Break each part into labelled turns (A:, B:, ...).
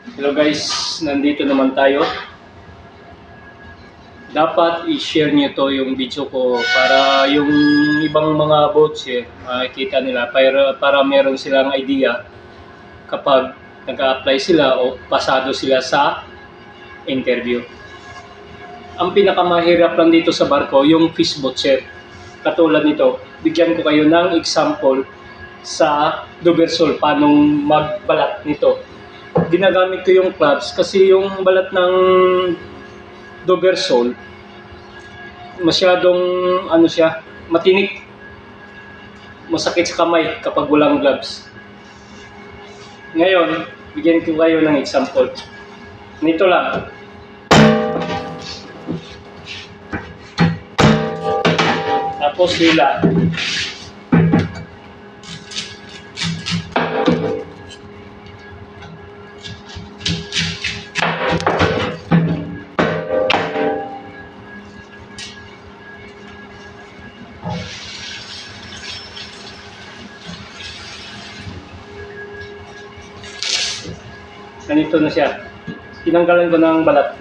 A: Hello guys, nandito naman tayo. Dapat i-share niyo to yung video ko para yung ibang mga boatser makikita nila para meron silang idea kapag nag-a-apply sila o pasado sila sa interview. Ang pinakamahirap lang dito sa barko, yung fish boatser. Katulad nito, bigyan ko kayo ng example sa Dobersol, paano magbalat nito. Ginagamit ko yung clubs kasi yung balat ng Dobersol masyadong matinik, masakit sa kamay kapag walang gloves. Ngayon, bigyan ko kayo ng example. Nito lang. Tapos hila. Ganito na siya. Tinanggalan ko ng balat.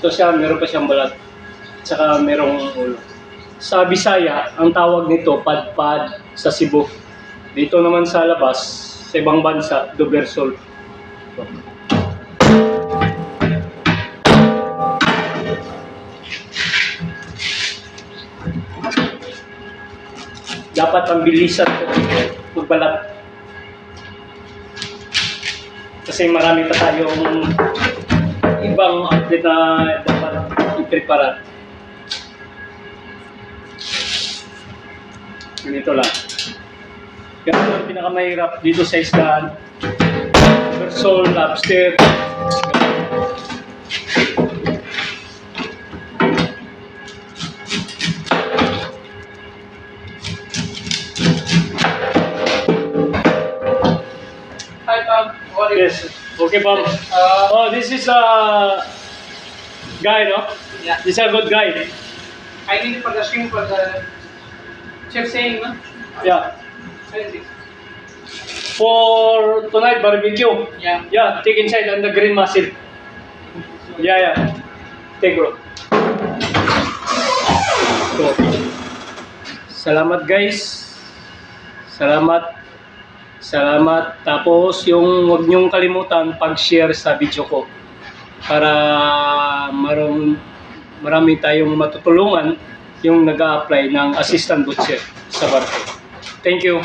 A: Ito siya, meron pa siyang balat. Tsaka merong ulo. Sa Bisaya, ang tawag nito padpad sa Cebu. Dito naman sa labas, sa ibang bansa, Dobersol. Dapat ang bilisan ko magbalat. Kasi marami pa tayong ibang outlet na dapat i-prepare. Ganito lang. Ganito ang pinakamahirap dito sa isdaan. Dobersol, lobster.
B: Hi, Tom. What is
A: Yes. Okay, Bob. This is a guy, no?
B: Yeah.
A: This is a good guy.
B: I need for the shrimp for the chef saying, no?
A: Yeah.
B: What is it?
A: For tonight barbecue.
B: Yeah.
A: Yeah, take inside on the green mussel. Yeah. Take, bro. So, salamat guys. Salamat. Tapos yung huwag niyong kalimutan pag-share sa video ko para marami tayong matutulungan yung nag-a-apply ng assistant butcher sa barko. Thank you.